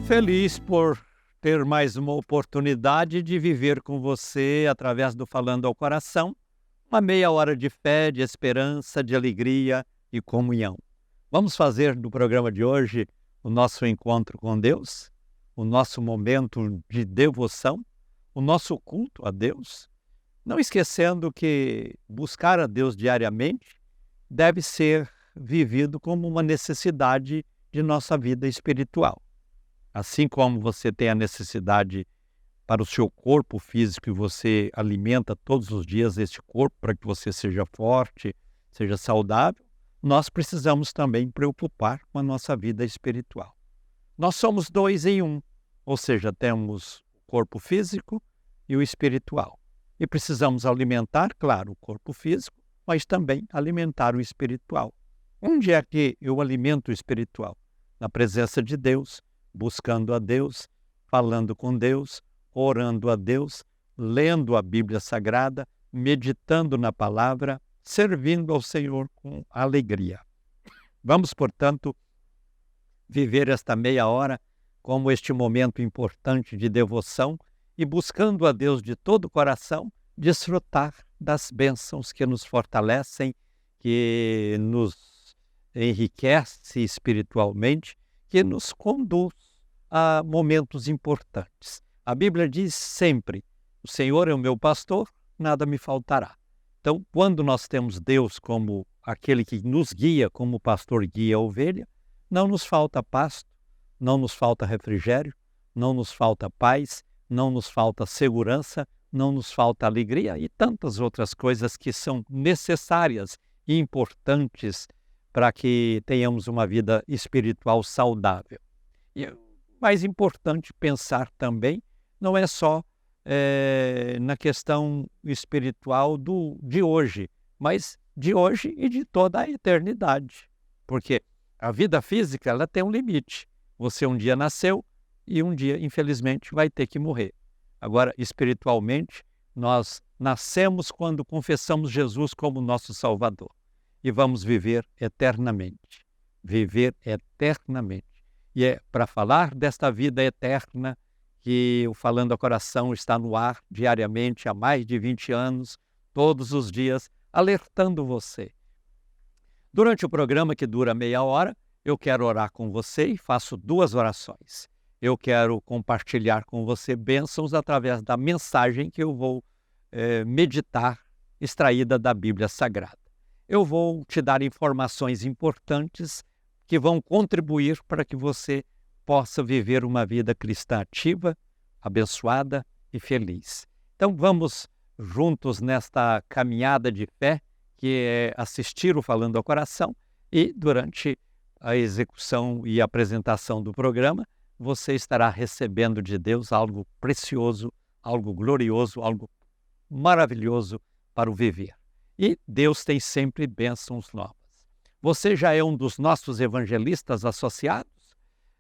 Feliz por ter mais uma oportunidade de viver com você através do Falando ao Coração, uma meia hora de fé, de esperança, de alegria e comunhão. Vamos fazer no programa de hoje o nosso encontro com Deus, o nosso momento de devoção, o nosso culto a Deus, não esquecendo que buscar a Deus diariamente deve ser vivido como uma necessidade de nossa vida espiritual. Assim como você tem a necessidade para o seu corpo físico e você alimenta todos os dias este corpo para que você seja forte, seja saudável, nós precisamos também preocupar com a nossa vida espiritual. Nós somos dois em um, ou seja, temos o corpo físico e o espiritual. E precisamos alimentar, claro, o corpo físico, mas também alimentar o espiritual. Onde é que eu alimento o espiritual? Na presença de Deus, buscando a Deus, falando com Deus, orando a Deus, lendo a Bíblia Sagrada, meditando na palavra, servindo ao Senhor com alegria. Vamos, portanto, viver esta meia hora como este momento importante de devoção e buscando a Deus de todo o coração, desfrutar das bênçãos que nos fortalecem, que nos enriquece espiritualmente, que nos conduz a momentos importantes. A Bíblia diz sempre: o Senhor é o meu pastor, nada me faltará. Então, quando nós temos Deus como aquele que nos guia, como o pastor guia a ovelha, não nos falta pasto, não nos falta refrigério, não nos falta paz, não nos falta segurança, não nos falta alegria e tantas outras coisas que são necessárias e importantes para que tenhamos uma vida espiritual saudável. E o mais importante pensar também não é só na questão espiritual de hoje, mas de hoje e de toda a eternidade. Porque a vida física ela tem um limite. Você um dia nasceu e um dia, infelizmente, vai ter que morrer. Agora, espiritualmente, nós nascemos quando confessamos Jesus como nosso Salvador e vamos viver eternamente. Viver eternamente. E é para falar desta vida eterna que o Falando ao Coração está no ar diariamente há mais de 20 anos, todos os dias, alertando você. Durante o programa, que dura meia hora, eu quero orar com você e faço duas orações. Eu quero compartilhar com você bênçãos através da mensagem que eu vou meditar, extraída da Bíblia Sagrada. Eu vou te dar informações importantes que vão contribuir para que você possa viver uma vida cristã ativa, abençoada e feliz. Então vamos juntos nesta caminhada de fé, que é assistir o Falando ao Coração, e durante a execução e apresentação do programa, você estará recebendo de Deus algo precioso, algo glorioso, algo maravilhoso para o viver. E Deus tem sempre bênçãos novas. Você já é um dos nossos evangelistas associados?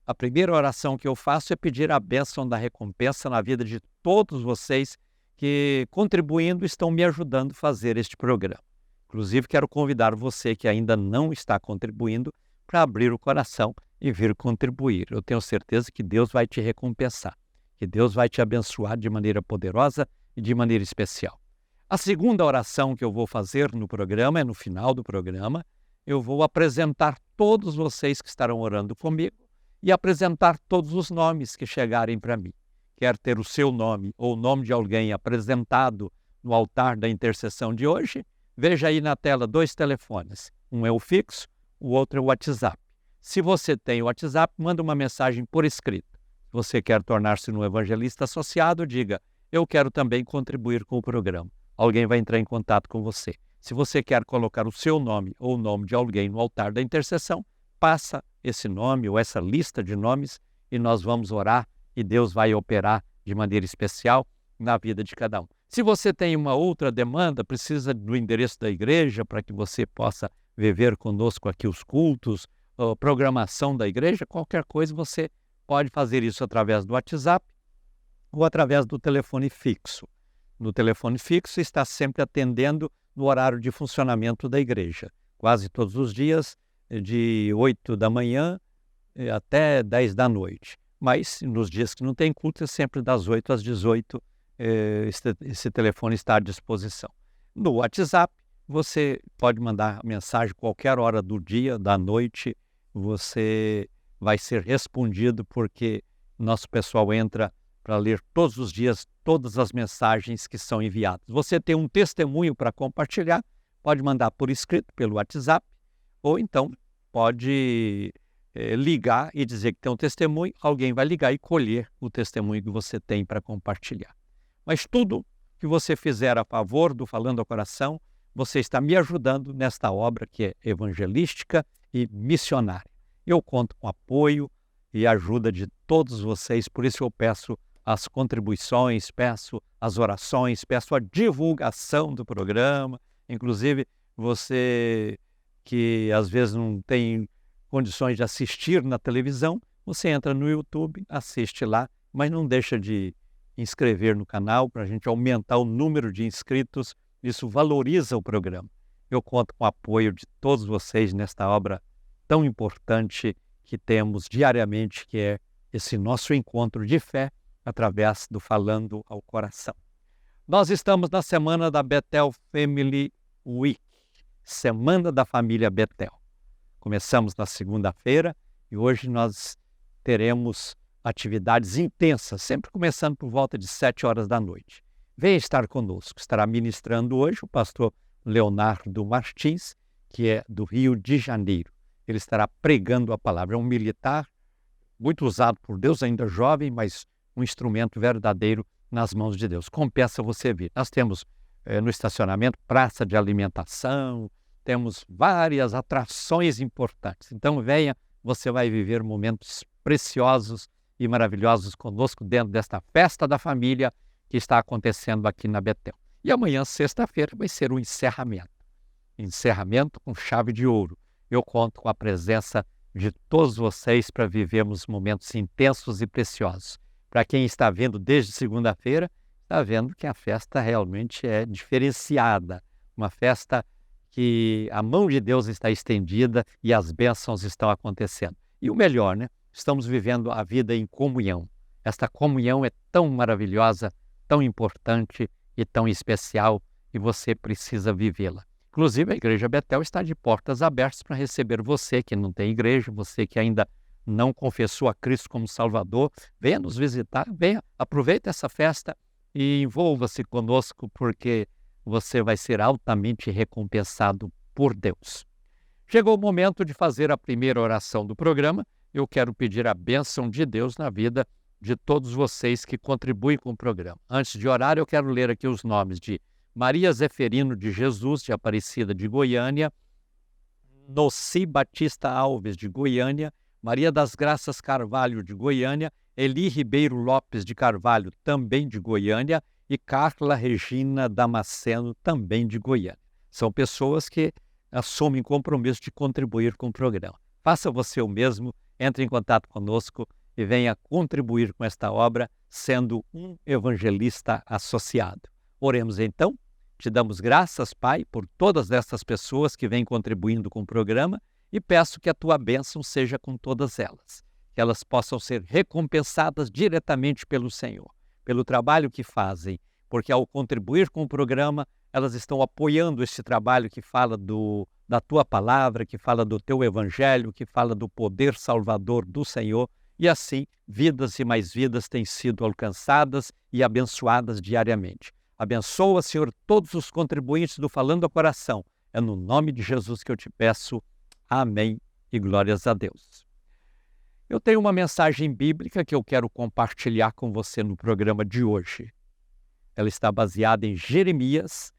A primeira oração que eu faço é pedir a bênção da recompensa na vida de todos vocês que, contribuindo, estão me ajudando a fazer este programa. Inclusive, quero convidar você que ainda não está contribuindo para abrir o coração e vir contribuir. Eu tenho certeza que Deus vai te recompensar, que Deus vai te abençoar de maneira poderosa e de maneira especial. A segunda oração que eu vou fazer no programa é no final do programa. Eu vou apresentar todos vocês que estarão orando comigo e apresentar todos os nomes que chegarem para mim. Quer ter o seu nome ou o nome de alguém apresentado no altar da intercessão de hoje? Veja aí na tela 2 telefones. Um é o fixo, o outro é o WhatsApp. Se você tem o WhatsApp, manda uma mensagem por escrito. Se você quer tornar-se um evangelista associado, diga: eu quero também contribuir com o programa. Alguém vai entrar em contato com você. Se você quer colocar o seu nome ou o nome de alguém no altar da intercessão, passa esse nome ou essa lista de nomes e nós vamos orar e Deus vai operar de maneira especial na vida de cada um. Se você tem uma outra demanda, precisa do endereço da igreja para que você possa viver conosco aqui os cultos, a programação da igreja, qualquer coisa, você pode fazer isso através do WhatsApp ou através do telefone fixo. No telefone fixo está sempre atendendo no horário de funcionamento da igreja, quase todos os dias, de 8 da manhã até 10 da noite. mas nos dias que não tem culto é sempre das 8 às 18, esse telefone está à disposição. No WhatsApp, você pode mandar mensagem qualquer hora do dia, da noite, você vai ser respondido porque nosso pessoal entra para ler todos os dias todas as mensagens que são enviadas. Você tem um testemunho para compartilhar, pode mandar por escrito pelo WhatsApp, ou então pode ligar e dizer que tem um testemunho, alguém vai ligar e colher o testemunho que você tem para compartilhar. Mas tudo que você fizer a favor do Falando ao Coração, você está me ajudando nesta obra que é evangelística e missionária. Eu conto com apoio e ajuda de todos vocês, por isso eu peço as contribuições, peço as orações, peço a divulgação do programa. Inclusive, você que às vezes não tem condições de assistir na televisão, você entra no YouTube, assiste lá, mas não deixa de inscrever no canal para a gente aumentar o número de inscritos. Isso valoriza o programa. Eu conto com o apoio de todos vocês nesta obra tão importante que temos diariamente, que é esse nosso encontro de fé através do Falando ao Coração. Nós estamos na semana da Bethel Family Week, Semana da Família Bethel. Começamos na segunda-feira e hoje nós teremos atividades intensas, sempre começando por volta de 7 horas da noite. Venha estar conosco. Estará ministrando hoje o pastor Leonardo Martins, que é do Rio de Janeiro. Ele estará pregando a palavra. É um militar muito usado por Deus, ainda jovem, mas um instrumento verdadeiro nas mãos de Deus. Compensa você vir. Nós temos no estacionamento praça de alimentação, temos várias atrações importantes. Então venha, você vai viver momentos preciosos e maravilhosos conosco dentro desta festa da família que está acontecendo aqui na Bethel. E amanhã, sexta-feira, vai ser o encerramento. Encerramento com chave de ouro. Eu conto com a presença de todos vocês para vivermos momentos intensos e preciosos. Para quem está vendo desde segunda-feira, está vendo que a festa realmente é diferenciada. Uma festa que a mão de Deus está estendida e as bênçãos estão acontecendo. E o melhor, né? Estamos vivendo a vida em comunhão. Esta comunhão é tão maravilhosa, tão importante e tão especial e você precisa vivê-la. Inclusive, a Igreja Bethel está de portas abertas para receber você que não tem igreja, você que ainda não confessou a Cristo como Salvador. Venha nos visitar, venha, aproveite essa festa e envolva-se conosco porque você vai ser altamente recompensado por Deus. Chegou o momento de fazer a primeira oração do programa. Eu quero pedir a bênção de Deus na vida de todos vocês que contribuem com o programa. Antes de orar, eu quero ler aqui os nomes de Maria Zeferino de Jesus, de Aparecida de Goiânia, Noci Batista Alves, de Goiânia, Maria das Graças Carvalho, de Goiânia, Eli Ribeiro Lopes de Carvalho, também de Goiânia, e Carla Regina Damasceno, também de Goiânia. São pessoas que assumem compromisso de contribuir com o programa. Faça você o mesmo, entre em contato conosco e venha contribuir com esta obra, sendo um evangelista associado. Oremos então. Te damos graças, Pai, por todas essas pessoas que vêm contribuindo com o programa e peço que a tua bênção seja com todas elas, que elas possam ser recompensadas diretamente pelo Senhor, pelo trabalho que fazem, porque ao contribuir com o programa, elas estão apoiando este trabalho que fala da tua palavra, que fala do teu evangelho, que fala do poder salvador do Senhor, e assim vidas e mais vidas têm sido alcançadas e abençoadas diariamente. Abençoa, Senhor, todos os contribuintes do Falando ao Coração. É no nome de Jesus que eu te peço. Amém e glórias a Deus. Eu tenho uma mensagem bíblica que eu quero compartilhar com você no programa de hoje. Ela está baseada em Jeremias,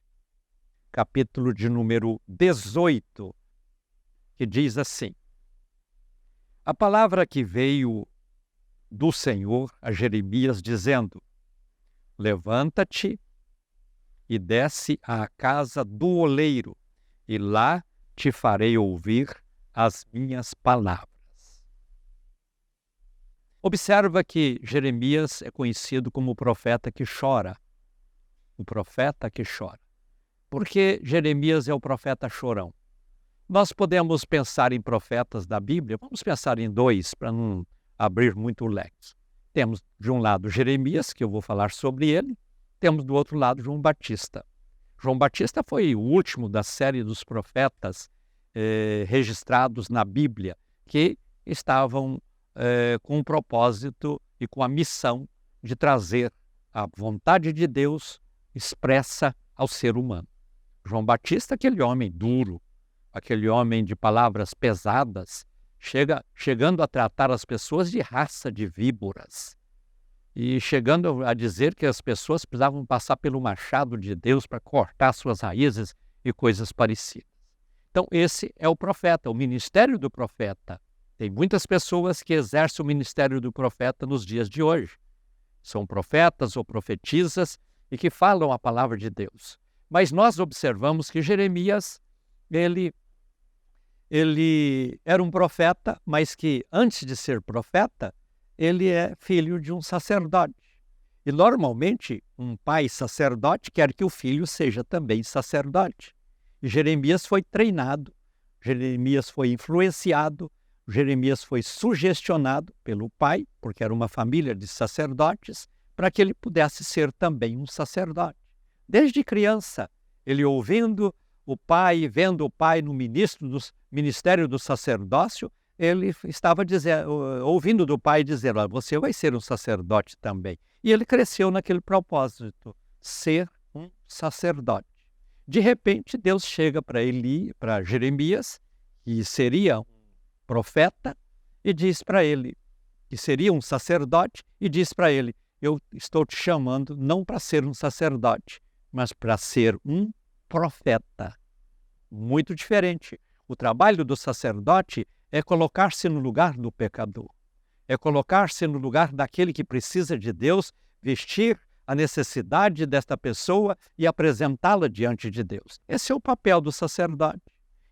capítulo de número 18, que diz assim: a palavra que veio do Senhor a Jeremias dizendo: levanta-te e desce à casa do oleiro, e lá te farei ouvir as minhas palavras. Observa que Jeremias é conhecido como o profeta que chora. O profeta que chora. Por que Jeremias é o profeta chorão? Nós podemos pensar em profetas da Bíblia, vamos pensar em dois, para não abrir muito o leque. Temos, de um lado, Jeremias, que eu vou falar sobre ele, temos do outro lado João Batista. João Batista foi o último da série dos profetas registrados na Bíblia, que estavam com o propósito e com a missão de trazer a vontade de Deus expressa ao ser humano. João Batista, aquele homem duro, aquele homem de palavras pesadas, chegando a tratar as pessoas de raça de víboras e chegando a dizer que as pessoas precisavam passar pelo machado de Deus para cortar suas raízes e coisas parecidas. Então esse é o profeta, o ministério do profeta. Tem muitas pessoas que exercem o ministério do profeta nos dias de hoje. São profetas ou profetisas e que falam a palavra de Deus. Mas nós observamos que Jeremias, ele era um profeta, mas que antes de ser profeta, ele é filho de um sacerdote. E normalmente um pai sacerdote quer que o filho seja também sacerdote. E Jeremias foi treinado, Jeremias foi influenciado, Jeremias foi sugestionado pelo pai, porque era uma família de sacerdotes, para que ele pudesse ser também um sacerdote. Desde criança, ele ouvindo o pai, vendo o pai no ministério do sacerdócio, ele estava ouvindo do pai dizer, você vai ser um sacerdote também. E ele cresceu naquele propósito, ser um sacerdote. De repente, Deus chega para Jeremias, que seria um profeta, e diz para ele, que seria um sacerdote, e diz para ele, eu estou te chamando não para ser um sacerdote, mas para ser um profeta. Muito diferente. O trabalho do sacerdote é colocar-se no lugar do pecador. É colocar-se no lugar daquele que precisa de Deus, vestir a necessidade desta pessoa e apresentá-la diante de Deus. Esse é o papel do sacerdote.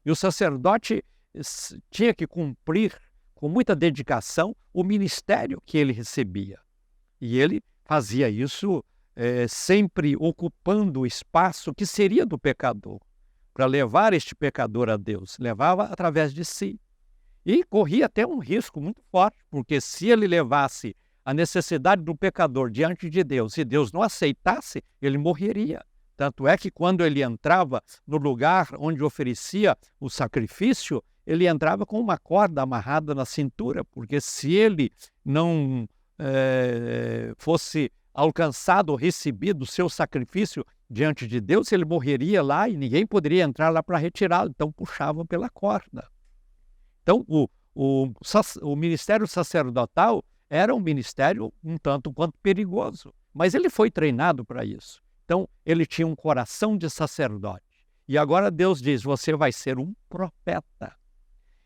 E o sacerdote tinha que cumprir com muita dedicação o ministério que ele recebia. E ele fazia isso sempre ocupando o espaço que seria do pecador, para levar este pecador a Deus. Levava através de si. E corria até um risco muito forte, porque se ele levasse a necessidade do pecador diante de Deus e Deus não aceitasse, ele morreria. Tanto é que quando ele entrava no lugar onde oferecia o sacrifício, ele entrava com uma corda amarrada na cintura, porque se ele não fosse alcançado ou recebido o seu sacrifício diante de Deus, ele morreria lá e ninguém poderia entrar lá para retirá-lo. Então puxavam pela corda. Então o ministério sacerdotal era um ministério um tanto quanto perigoso, mas ele foi treinado para isso. Então ele tinha um coração de sacerdote. E agora Deus diz, você vai ser um profeta.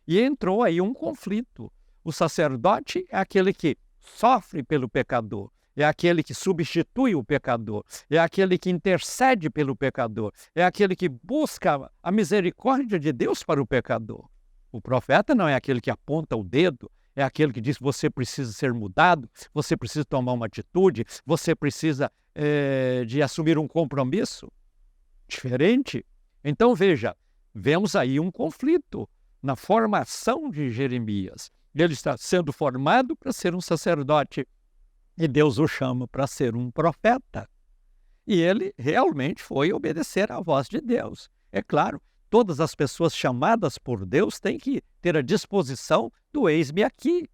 E entrou aí um conflito. O sacerdote é aquele que sofre pelo pecador, é aquele que substitui o pecador, é aquele que intercede pelo pecador, é aquele que busca a misericórdia de Deus para o pecador. O profeta não é aquele que aponta o dedo, é aquele que diz você precisa ser mudado, você precisa tomar uma atitude, você precisa de assumir um compromisso diferente. Então veja, vemos aí um conflito na formação de Jeremias. Ele está sendo formado para ser um sacerdote e Deus o chama para ser um profeta. E ele realmente foi obedecer à voz de Deus. É claro, todas as pessoas chamadas por Deus têm que ter a disposição do eis-me aqui,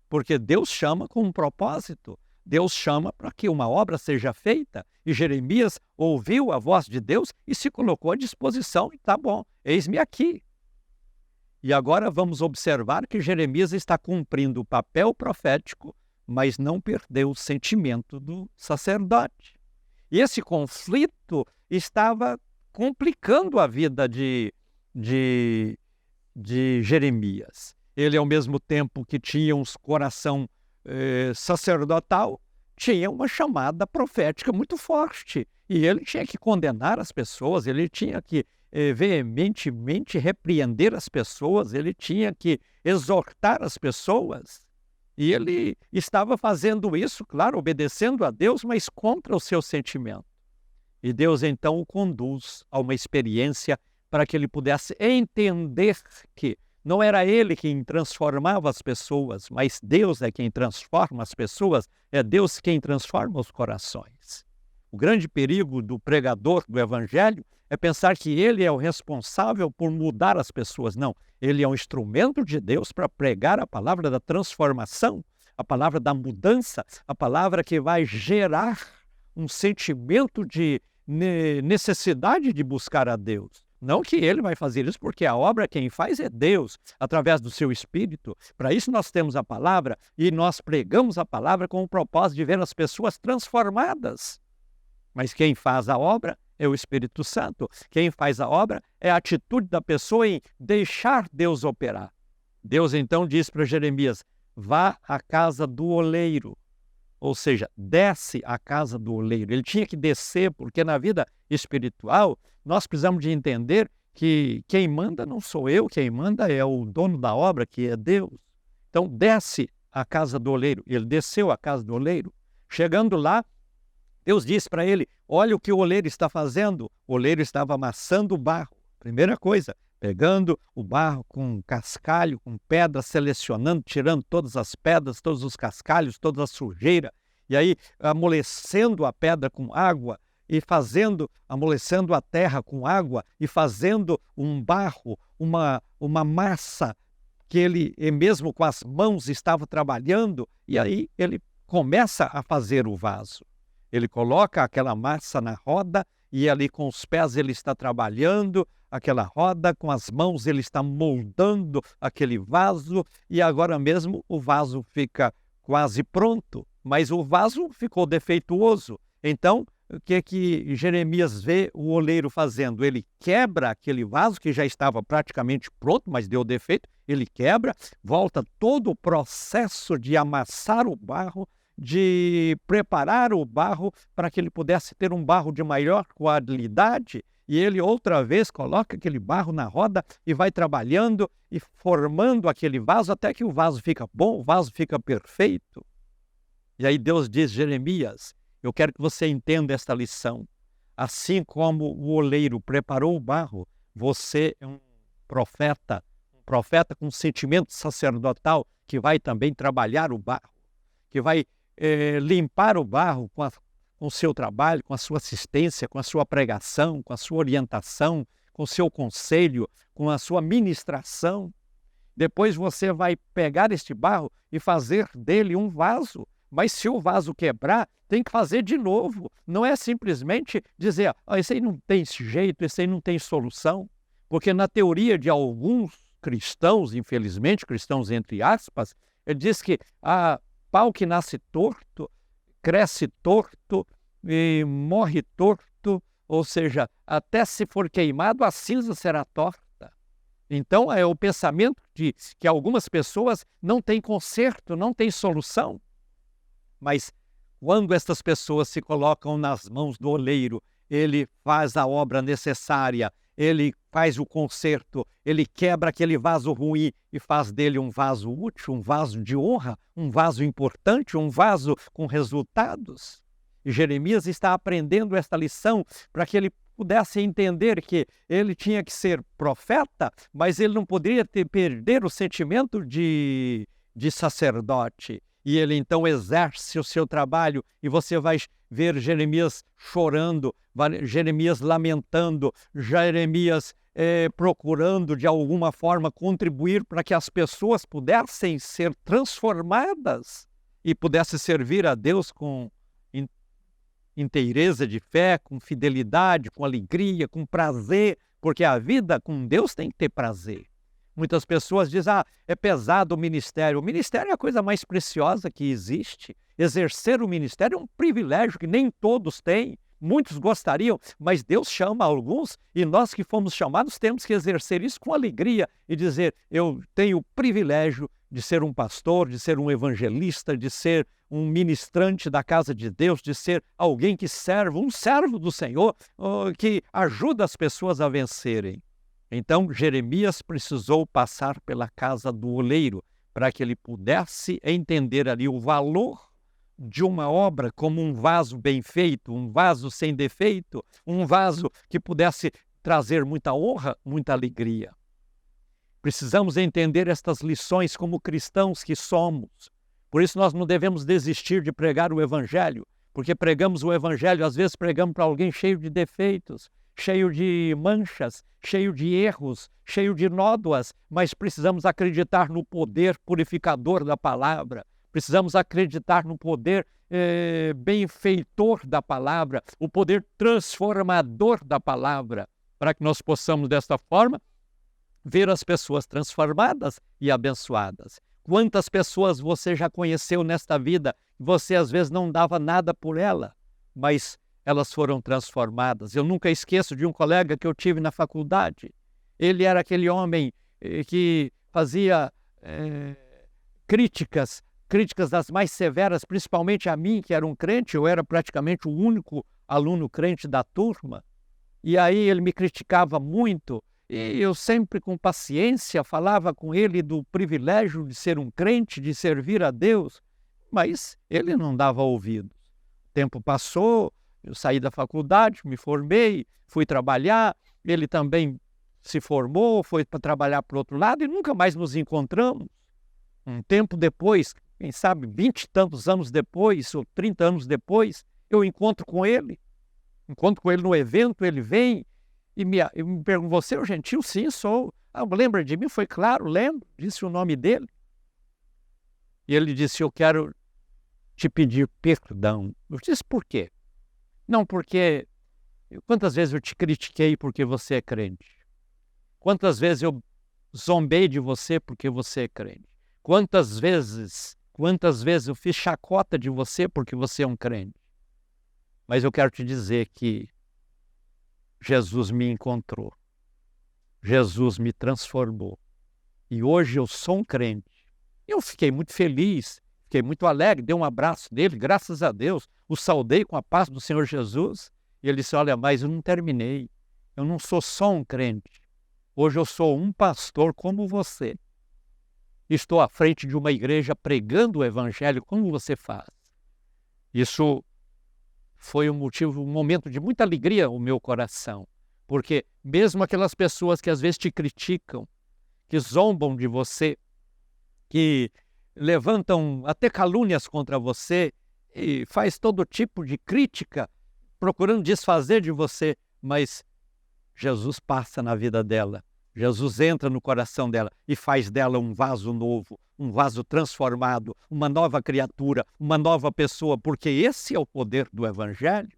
porque Deus chama com um propósito. Deus chama para que uma obra seja feita. E Jeremias ouviu a voz de Deus e se colocou à disposição. E tá bom, eis-me aqui. E agora vamos observar que Jeremias está cumprindo o papel profético, mas não perdeu o sentimento do sacerdote. E esse conflito estava complicando a vida de Jeremias. Ele, ao mesmo tempo que tinha um coração sacerdotal, tinha uma chamada profética muito forte. E ele tinha que condenar as pessoas, ele tinha que veementemente repreender as pessoas, ele tinha que exortar as pessoas. E ele estava fazendo isso, claro, obedecendo a Deus, mas contra o seu sentimento. E Deus então o conduz a uma experiência para que ele pudesse entender que Não era ele quem transformava as pessoas, mas Deus é quem transforma as pessoas, é Deus quem transforma os corações. O grande perigo do pregador do evangelho é pensar que ele é o responsável por mudar as pessoas. Não, ele é um instrumento de Deus para pregar a palavra da transformação, a palavra da mudança, a palavra que vai gerar um sentimento de necessidade de buscar a Deus. Não que ele vai fazer isso, porque a obra quem faz é Deus, através do seu Espírito. Para isso nós temos a palavra e nós pregamos a palavra com o propósito de ver as pessoas transformadas. Mas quem faz a obra é o Espírito Santo. Quem faz a obra é a atitude da pessoa em deixar Deus operar. Deus então diz para Jeremias, vá à casa do oleiro. Ou seja, desce à casa do oleiro. Ele tinha que descer, porque na vida espiritual nós precisamos de entender que quem manda não sou eu, quem manda é o dono da obra, que é Deus. Então desce à casa do oleiro. Ele desceu à casa do oleiro. Chegando lá, Deus disse para ele, olha o que o oleiro está fazendo. O oleiro estava amassando o barro. Primeira coisa, pegando o barro com cascalho, com pedra, selecionando, tirando todas as pedras, todos os cascalhos, toda a sujeira, e aí amolecendo a pedra com água, e amolecendo a terra com água, e fazendo um barro, uma massa, que ele mesmo com as mãos estava trabalhando, e aí ele começa a fazer o vaso. Ele coloca aquela massa na roda, e ali com os pés ele está trabalhando aquela roda, com as mãos ele está moldando aquele vaso, e agora mesmo o vaso fica quase pronto, mas o vaso ficou defeituoso. Então, o que Jeremias vê o oleiro fazendo? Ele quebra aquele vaso que já estava praticamente pronto, mas deu defeito, ele quebra, volta todo o processo de amassar o barro, de preparar o barro para que ele pudesse ter um barro de maior qualidade, e ele outra vez coloca aquele barro na roda e vai trabalhando e formando aquele vaso até que o vaso fica bom, o vaso fica perfeito. E aí Deus diz, Jeremias, eu quero que você entenda esta lição. Assim como o oleiro preparou o barro, você é um profeta com sentimento sacerdotal que vai também trabalhar o barro, que vai limpar o barro com o seu trabalho, com a sua assistência, com a sua pregação, com a sua orientação, com o seu conselho, com a sua ministração. Depois você vai pegar este barro e fazer dele um vaso. Mas se o vaso quebrar, tem que fazer de novo. Não é simplesmente dizer, esse aí não tem jeito, esse aí não tem solução. Porque na teoria de alguns cristãos, infelizmente, cristãos entre aspas, ele diz que pau que nasce torto, cresce torto e morre torto, ou seja, até se for queimado, a cinza será torta. Então, é o pensamento de que algumas pessoas não têm conserto, não têm solução. Mas quando estas pessoas se colocam nas mãos do oleiro, ele faz a obra necessária, ele faz o conserto, ele quebra aquele vaso ruim e faz dele um vaso útil, um vaso de honra, um vaso importante, um vaso com resultados. E Jeremias está aprendendo esta lição para que ele pudesse entender que ele tinha que ser profeta, mas ele não poderia perder o sentimento de sacerdote. E ele então exerce o seu trabalho, e você vai ver Jeremias chorando, Jeremias lamentando, Jeremias procurando de alguma forma contribuir para que as pessoas pudessem ser transformadas e pudessem servir a Deus com inteireza de fé, com fidelidade, com alegria, com prazer, porque a vida com Deus tem que ter prazer. Muitas pessoas dizem, é pesado o ministério. O ministério é a coisa mais preciosa que existe. Exercer o ministério é um privilégio que nem todos têm. Muitos gostariam, mas Deus chama alguns e nós que fomos chamados temos que exercer isso com alegria e dizer, eu tenho o privilégio de ser um pastor, de ser um evangelista, de ser um ministrante da casa de Deus, de ser alguém que serve, um servo do Senhor, que ajuda as pessoas a vencerem. Então, Jeremias precisou passar pela casa do oleiro para que ele pudesse entender ali o valor de uma obra como um vaso bem feito, um vaso sem defeito, um vaso que pudesse trazer muita honra, muita alegria. Precisamos entender estas lições como cristãos que somos. Por isso nós não devemos desistir de pregar o Evangelho, porque pregamos o Evangelho, às vezes pregamos para alguém cheio de defeitos, cheio de manchas, cheio de erros, cheio de nódoas, mas precisamos acreditar no poder purificador da palavra, precisamos acreditar no poder benfeitor da palavra, o poder transformador da palavra, para que nós possamos, desta forma, ver as pessoas transformadas e abençoadas. Quantas pessoas você já conheceu nesta vida, você às vezes não dava nada por ela, mas elas foram transformadas. Eu nunca esqueço de um colega que eu tive na faculdade. Ele era aquele homem que fazia críticas das mais severas, principalmente a mim, que era um crente. Eu era praticamente o único aluno crente da turma. E aí ele me criticava muito, e eu sempre com paciência falava com ele do privilégio de ser um crente, de servir a Deus, mas ele não dava ouvidos. O tempo passou, eu saí da faculdade, me formei, fui trabalhar, ele também se formou, foi para trabalhar para o outro lado e nunca mais nos encontramos. Um tempo depois, quem sabe 20 e tantos anos depois, ou 30 anos depois, eu encontro com ele no evento, ele vem e me pergunta: você é o Gentil? Sim, sou. Lembra de mim? Foi claro, lembro. Disse o nome dele. E ele disse: eu quero te pedir perdão. Eu disse: por quê? Não, porque quantas vezes eu te critiquei porque você é crente? Quantas vezes eu zombei de você porque você é crente? Quantas vezes eu fiz chacota de você porque você é um crente? Mas eu quero te dizer que Jesus me encontrou, Jesus me transformou e hoje eu sou um crente. Eu fiquei muito feliz, fiquei muito alegre, dei um abraço nele, graças a Deus, o saudei com a paz do Senhor Jesus e ele disse: olha, mas eu não terminei, eu não sou só um crente, hoje eu sou um pastor como você. Estou à frente de uma igreja pregando o Evangelho como você faz. Isso foi um momento de muita alegria no meu coração, porque mesmo aquelas pessoas que às vezes te criticam, que zombam de você, que levantam até calúnias contra você e faz todo tipo de crítica, procurando desfazer de você, mas Jesus passa na vida dela. Jesus entra no coração dela e faz dela um vaso novo, um vaso transformado, uma nova criatura, uma nova pessoa, porque esse é o poder do Evangelho.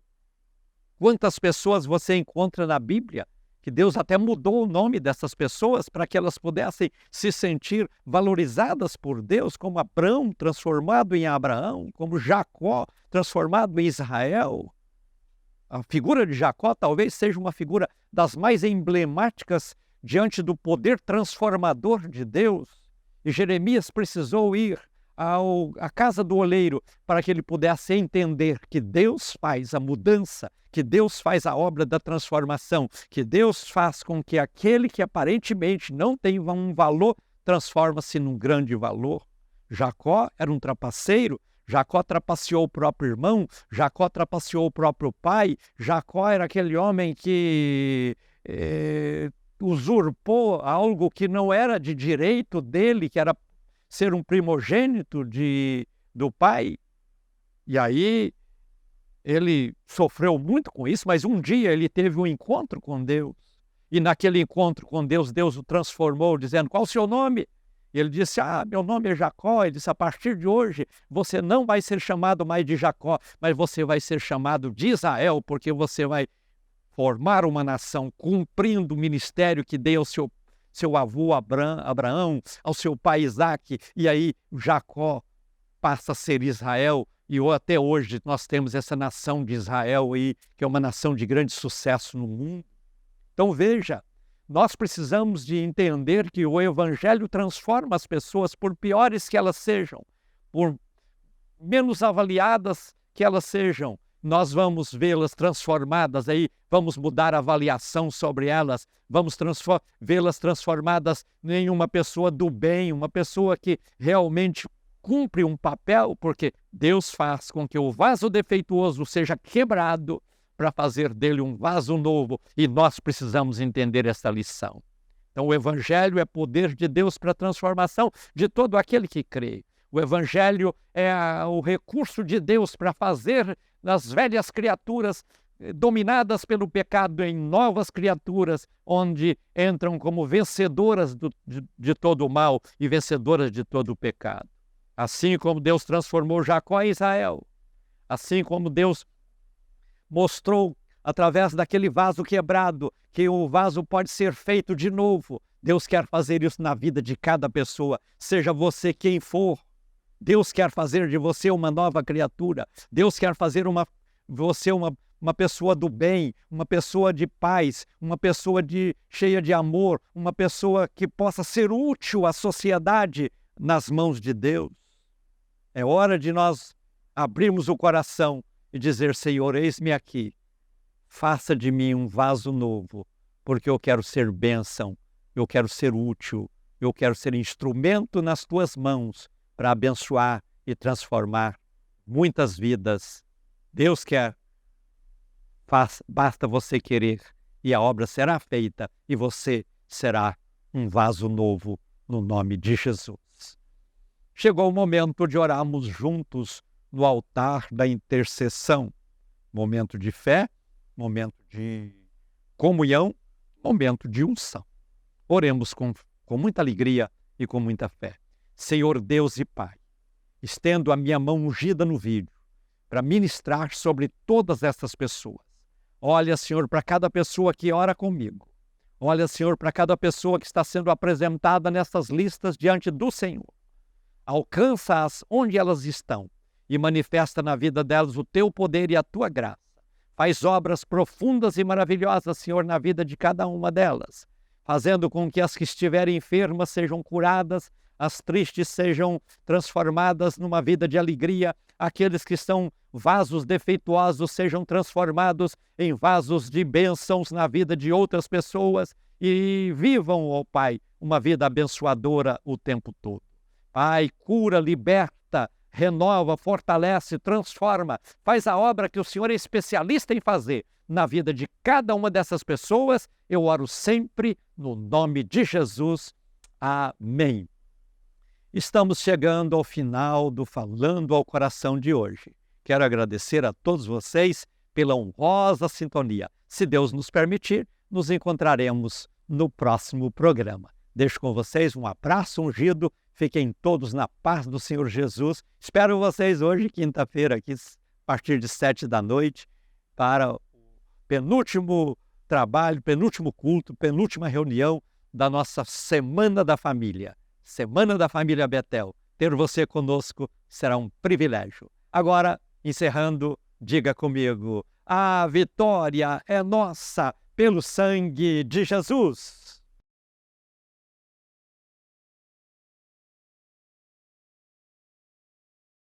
Quantas pessoas você encontra na Bíblia que Deus até mudou o nome dessas pessoas para que elas pudessem se sentir valorizadas por Deus, como Abrão transformado em Abraão, como Jacó transformado em Israel. A figura de Jacó talvez seja uma figura das mais emblemáticas diante do poder transformador de Deus. E Jeremias precisou ir à casa do oleiro para que ele pudesse entender que Deus faz a mudança, que Deus faz a obra da transformação, que Deus faz com que aquele que aparentemente não tem um valor transforma-se num grande valor. Jacó era um trapaceiro, Jacó trapaceou o próprio irmão, Jacó trapaceou o próprio pai, Jacó era aquele homem que usurpou algo que não era de direito dele, que era ser um primogênito do pai. E aí ele sofreu muito com isso, mas um dia ele teve um encontro com Deus. E naquele encontro com Deus, Deus o transformou, dizendo: qual o seu nome? E ele disse: meu nome é Jacó. Ele disse: a partir de hoje, você não vai ser chamado mais de Jacó, mas você vai ser chamado de Israel, porque você vai formar uma nação, cumprindo o ministério que deu ao seu avô Abraão, ao seu pai Isaque, e aí Jacó passa a ser Israel, e até hoje nós temos essa nação de Israel aí, que é uma nação de grande sucesso no mundo. Então veja, nós precisamos de entender que o Evangelho transforma as pessoas, por piores que elas sejam, por menos avaliadas que elas sejam, nós vamos vê-las transformadas aí, vamos mudar a avaliação sobre elas, vamos vê-las transformadas em uma pessoa do bem, uma pessoa que realmente cumpre um papel, porque Deus faz com que o vaso defeituoso seja quebrado para fazer dele um vaso novo, e nós precisamos entender esta lição. Então, o Evangelho é poder de Deus para a transformação de todo aquele que crê. O Evangelho é o recurso de Deus para fazer das velhas criaturas dominadas pelo pecado em novas criaturas, onde entram como vencedoras de todo o mal e vencedoras de todo o pecado. Assim como Deus transformou Jacó em Israel, assim como Deus mostrou através daquele vaso quebrado que o vaso pode ser feito de novo, Deus quer fazer isso na vida de cada pessoa, seja você quem for. Deus quer fazer de você uma nova criatura. Deus quer fazer você uma pessoa do bem, uma pessoa de paz, uma pessoa cheia de amor, uma pessoa que possa ser útil à sociedade nas mãos de Deus. É hora de nós abrirmos o coração e dizer: Senhor, eis-me aqui. Faça de mim um vaso novo, porque eu quero ser bênção, eu quero ser útil, eu quero ser instrumento nas tuas mãos para abençoar e transformar muitas vidas. Deus quer. Basta você querer e a obra será feita e você será um vaso novo no nome de Jesus. Chegou o momento de orarmos juntos no altar da intercessão. Momento de fé, momento de comunhão, momento de unção. Oremos com muita alegria e com muita fé. Senhor Deus e Pai, estendo a minha mão ungida no vídeo para ministrar sobre todas essas pessoas. Olha, Senhor, para cada pessoa que ora comigo. Olha, Senhor, para cada pessoa que está sendo apresentada nessas listas diante do Senhor. Alcança-as onde elas estão e manifesta na vida delas o teu poder e a tua graça. Faz obras profundas e maravilhosas, Senhor, na vida de cada uma delas, fazendo com que as que estiverem enfermas sejam curadas, as tristes sejam transformadas numa vida de alegria, aqueles que são vasos defeituosos sejam transformados em vasos de bênçãos na vida de outras pessoas e vivam, ó Pai, uma vida abençoadora o tempo todo. Pai, cura, liberta, renova, fortalece, transforma, faz a obra que o Senhor é especialista em fazer na vida de cada uma dessas pessoas. Eu oro sempre no nome de Jesus. Amém. Estamos chegando ao final do Falando ao Coração de hoje. Quero agradecer a todos vocês pela honrosa sintonia. Se Deus nos permitir, nos encontraremos no próximo programa. Deixo com vocês um abraço ungido. Fiquem todos na paz do Senhor Jesus. Espero vocês hoje, quinta-feira, aqui, a partir de 19h, para o penúltimo trabalho, penúltimo culto, penúltima reunião da nossa Semana da Família. Semana da Família Betel. Ter você conosco será um privilégio. Agora, encerrando, diga comigo: a vitória é nossa pelo sangue de Jesus.